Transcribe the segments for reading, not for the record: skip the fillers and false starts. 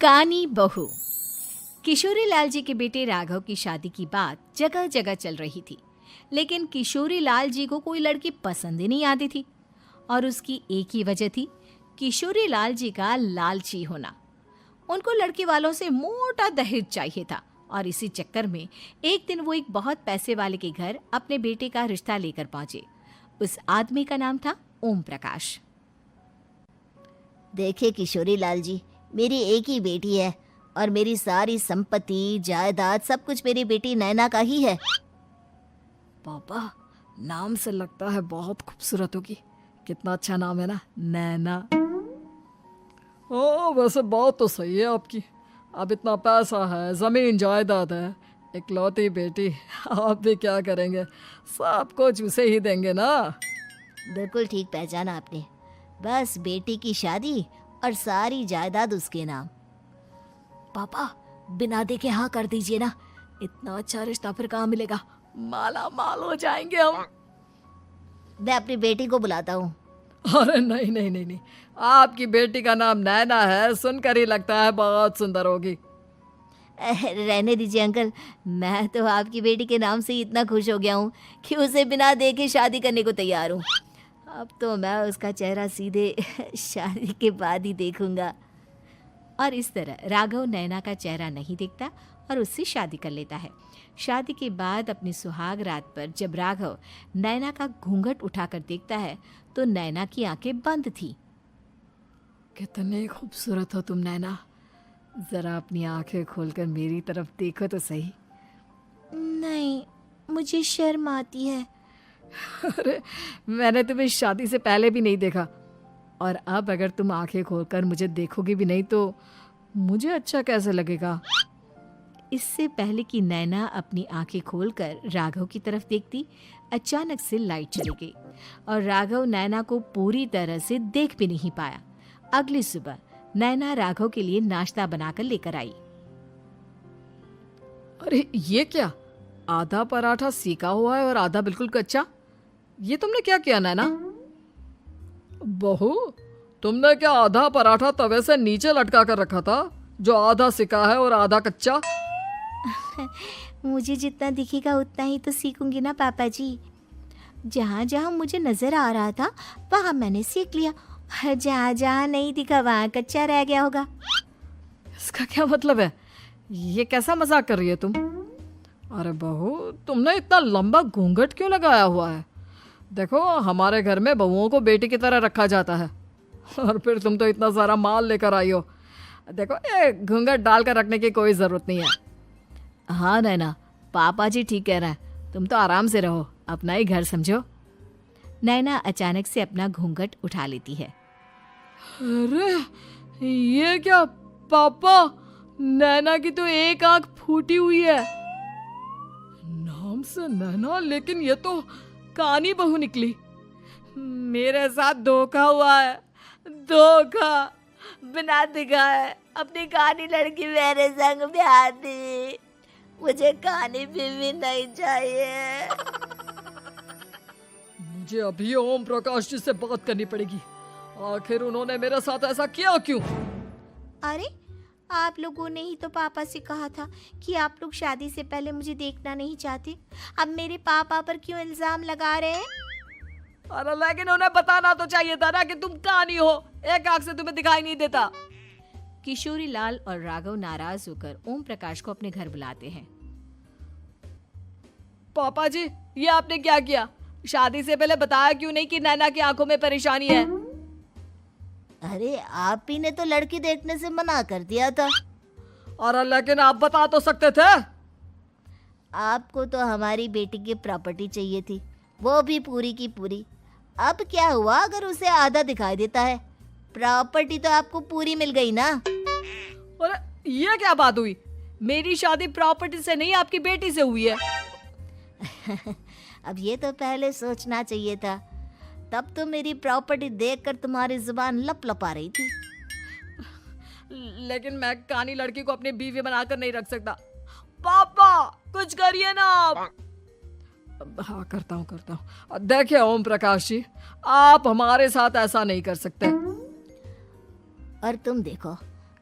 कानी बहू। किशोरी लाल जी के बेटे राघव की शादी की बात जगह जगह चल रही थी, लेकिन किशोरी लाल जी को कोई लड़की पसंद ही नहीं आती थी। और उसकी एक ही वजह थी, किशोरी लाल जी का लालची होना। उनको लड़की वालों से मोटा दहेज चाहिए था और इसी चक्कर में एक दिन वो एक बहुत पैसे वाले के घर अपने बेटे का रिश्ता लेकर पहुंचे। उस आदमी का नाम था ओम प्रकाश। देखिए किशोरी लाल जी, मेरी एक ही बेटी है और मेरी सारी संपत्ति जायदाद सब कुछ मेरी बेटी नैना का ही है। पापा, नाम से लगता है बहुत खूबसूरत होगी। कितना अच्छा नाम है ना, नैना। ओ, वैसे बात तो सही है आपकी। अब इतना पैसा है, जमीन जायदाद है, इकलौती बेटी, आप भी क्या करेंगे? सब कुछ उसे ही देंगे ना। बिल्कुल ठीक पहचाना आपने। बस बेटी की शादी और सारी जायदाद उसके नाम। पापा, बिना देखे हाँ कर दीजिए ना। इतना अच्छा रिश्ता फिर कहाँ मिलेगा? माला माल हो जाएंगे हम। मैं अपनी बेटी को बुलाता हूँ। अरे नहीं नहीं नहीं नहीं, आपकी बेटी का नाम नैना है, सुनकर ही लगता है बहुत सुंदर होगी। रहने दीजिए अंकल, मैं तो आपकी बेटी के नाम से ही इतना खुश हो गया हूँ कि उसे बिना देखे शादी करने को तैयार हूँ। अब तो मैं उसका चेहरा सीधे शादी के बाद ही देखूंगा। और इस तरह राघव नैना का चेहरा नहीं देखता और उससे शादी कर लेता है। शादी के बाद अपनी सुहाग रात पर जब राघव नैना का घूंघट उठाकर देखता है तो नैना की आंखें बंद थी। कितनी खूबसूरत हो तुम नैना, जरा अपनी आंखें खोलकर मेरी तरफ देखो तो सही। नहीं, मुझे शर्म आती है। अरे, मैंने तुम्हें शादी से पहले भी नहीं देखा, और अब अगर तुम आंखें खोलकर मुझे देखोगी भी नहीं तो मुझे अच्छा कैसे लगेगा? इससे पहले कि नैना अपनी आंखें खोलकर राघव की तरफ देखती, अचानक से लाइट चली गई और राघव नैना को पूरी तरह से देख भी नहीं पाया। अगली सुबह नैना राघव के लिए नाश्ता बनाकर लेकर आई। अरे ये क्या, आधा पराठा सेका हुआ है और आधा बिल्कुल कच्चा। ये तुमने क्या किया नैना? बहू, तुमने क्या आधा पराठा तवे से नीचे लटका कर रखा था, जो आधा सेका है और आधा कच्चा? मुझे जितना दिखेगा उतना ही तो सीखूंगी ना पापा जी। जहाँ जहाँ मुझे नजर आ रहा था वहाँ मैंने सीख लिया, जहाँ जहाँ नहीं दिखा वहाँ कच्चा रह गया होगा। इसका क्या मतलब है? ये कैसा मजाक कर रही है तुम? अरे बहू, तुमने इतना लंबा घूंघट क्यों लगाया हुआ है? देखो, हमारे घर में बहुओं को बेटी की तरह रखा जाता है, और फिर तुम तो इतना सारा माल लेकर आई हो। देखो, ये घूंघट डालकर रखने की कोई ज़रूरत नहीं है। हाँ नैना, पापा जी ठीक कह रहे हैं, तुम तो आराम से रहो, अपना ही घर समझो। नैना अचानक से अपना घूंघट उठा लेती है। अरे ये क्या पापा, नैना की तो एक आंख फूटी हुई है। नाम से नैना, लेकिन ये तो कानी बहू निकली। मेरे साथ धोखा हुआ है, धोखा। बिना दिखाए अपनी कानी लड़की मेरे संग ब्याह दी। मुझे कानी बीवी नहीं चाहिए। मुझे अभी ओम प्रकाश जी से बात करनी पड़ेगी। आखिर उन्होंने मेरे साथ ऐसा किया क्यों? अरे, आप लोगों ने ही तो पापा से कहा था कि आप लोग शादी से पहले मुझे देखना नहीं चाहते। अब मेरे पापा पर क्यों इल्जाम लगा रहे हैं? अरे लेकिन उन्हें बताना तो चाहिए था ना कि तुम कानी हो, एक आंख से तुम्हें दिखाई नहीं देता। किशोरी लाल और राघव नाराज होकर ओम प्रकाश को अपने घर बुलाते हैं। पापा जी, ये आपने क्या किया? शादी से पहले बताया क्यों नहीं कि नैना की आंखों में परेशानी है? अरे, आप ही ने तो लड़की देखने से मना कर दिया था। और लेकिन आप बता तो सकते थे। आपको तो हमारी बेटी की प्रॉपर्टी चाहिए थी, वो भी पूरी की पूरी। अब क्या हुआ अगर उसे आधा दिखाई देता है? प्रॉपर्टी तो आपको पूरी मिल गई ना। अरे ये क्या बात हुई? मेरी शादी प्रॉपर्टी से नहीं, आपकी बेटी से हुई है। अब ये तो पहले सोचना चाहिए था, तब तो मेरी प्रॉपर्टी देखकर तुम्हारी जुबान लप लपा रही थी। लेकिन मैं कानी लड़की को अपनी बीवी बनाकर नहीं रख सकता। पापा, कुछ करिए ना आप। हाँ, करता हूँ। देखिए ओम प्रकाश जी, आप हमारे साथ ऐसा नहीं कर सकते। और तुम देखो,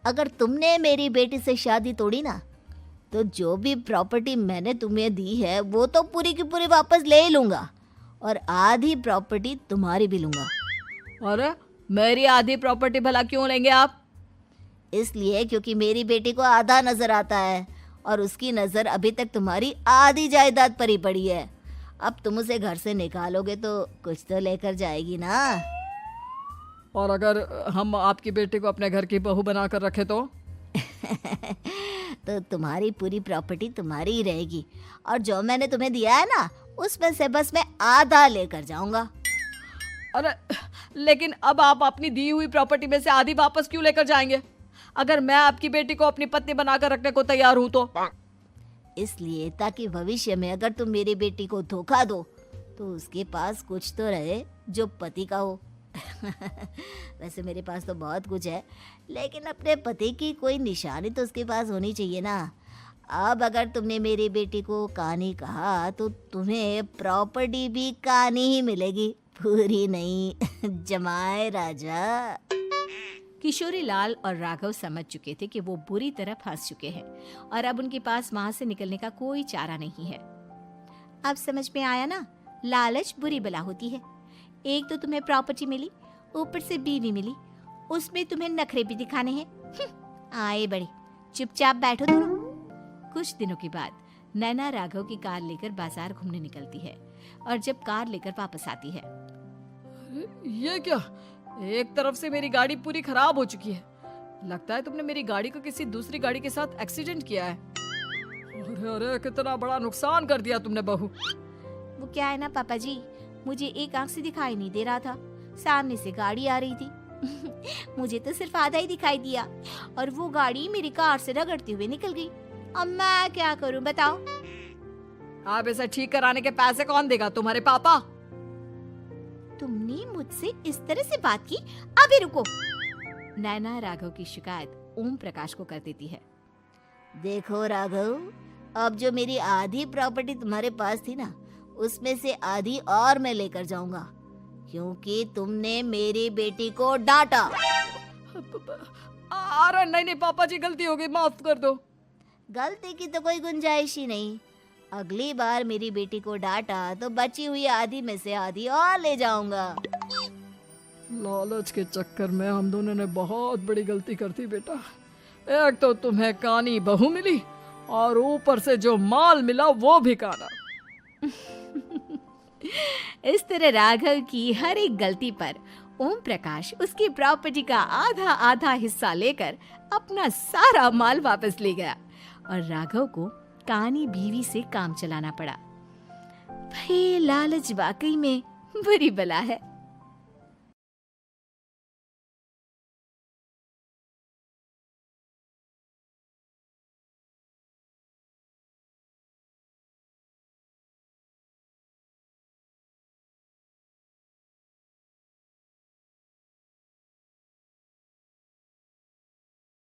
अगर तुमने मेरी बेटी से शादी तोड़ी ना, तो जो भी प्रॉपर्टी मैंने तुम्हें दी है वो तो पूरी की पूरी वापस ले ही लूँगा, और आधी प्रॉपर्टी तुम्हारी भी लूँगा। अरे मेरी आधी प्रॉपर्टी भला क्यों लेंगे आप? इसलिए क्योंकि मेरी बेटी को आधा नजर आता है और उसकी नज़र अभी तक तुम्हारी आधी जायदाद पर ही पड़ी है। अब तुम उसे घर से निकालोगे तो कुछ तो लेकर जाएगी ना। और अगर हम आपकी बेटी को अपने घर की बहू बना कर रखे तो? तो तुम्हारी पूरी प्रॉपर्टी तुम्हारी ही रहेगी, और जो मैंने तुम्हें दिया है ना, उसमें से बस मैं आधा लेकर जाऊंगा। अरे लेकिन अब आप अपनी दी हुई प्रॉपर्टी में से आधी वापस क्यों लेकर जाएंगे? अगर मैं आपकी बेटी को अपनी पत्नी बनाकर रखने को तैयार हूं तो? इसलिए ताकि भविष्य में अगर तुम मेरी बेटी को धोखा दो तो उसके पास कुछ तो रहे जो पति का हो। वैसे मेरे पास तो बहुत कुछ है, लेकिन अपने पति की कोई निशानी तो उसके पास होनी चाहिए ना। अब अगर तुमने मेरी बेटी को कानी कहा तो तुम्हें प्रॉपर्टी भी कानी ही मिलेगी, पूरी नहीं। जमाए राजा। किशोरी लाल और राघव समझ चुके थे कि वो बुरी तरह फंस चुके हैं और अब उनके पास वहां से निकलने का कोई चारा नहीं है। अब समझ में आया ना, लालच बुरी बला होती है। एक तो तुम्हें प्रॉपर्टी मिली, ऊपर से बीवी मिली, उसमें तुम्हें नखरे भी दिखाने हैं। आए बड़े, चुपचाप बैठो दोनों। कुछ दिनों के बाद नैना राघव की कार लेकर बाजार घूमने निकलती है और जब कार लेकर वापस आती है, ये क्या? एक तरफ से मेरी गाड़ी पूरी खराब हो चुकी है। लगता है तुमने मेरी गाड़ी को किसी दूसरी गाड़ी के साथ एक्सीडेंट किया है। अरे अरे कितना बड़ा नुकसान कर दिया तुमने बहू। वो क्या है ना पापा जी, मुझे एक आंख से दिखाई नहीं दे रहा था, सामने से गाड़ी आ रही थी। मुझे तो सिर्फ आधा ही दिखाई दिया और वो गाड़ी मेरी कार से रगड़ते हुए निकल गई। अब मैं क्या करूं बताओ? आप इसे ठीक कराने के पैसे कौन देगा? तुम्हारे पापा? तुमने मुझसे इस तरह से बात की? अभी रुको। नैना राघव की शिकायत ओम प्रकाश को कर देती है। देखो राघव, अब जो मेरी आधी प्रॉपर्टी तुम्हारे पास थी ना, उसमें से आधी और मैं लेकर जाऊंगा, क्योंकि तुमने मेरी बेटी को डांटा। अरे नहीं नहीं पापा जी, गलती हो गई, माफ कर दो। गलती की तो कोई गुंजाइश ही नहीं। अगली बार मेरी बेटी को डांटा तो बची हुई आधी में से आधी और ले जाऊंगा। लालच के चक्कर में हम दोनों ने बहुत बड़ी गलती कर दी बेटा। एक तो तुम्हें कानी बहू मिली और ऊपर से जो माल मिला वो भी काना। इस तरह राघव की हर एक गलती पर ओम प्रकाश उसकी प्रॉपर्टी का आधा आधा हिस्सा लेकर अपना सारा माल वापस ले गया और राघव को कानी बीवी से काम चलाना पड़ा। भाई लालच वाकई में बुरी बला है।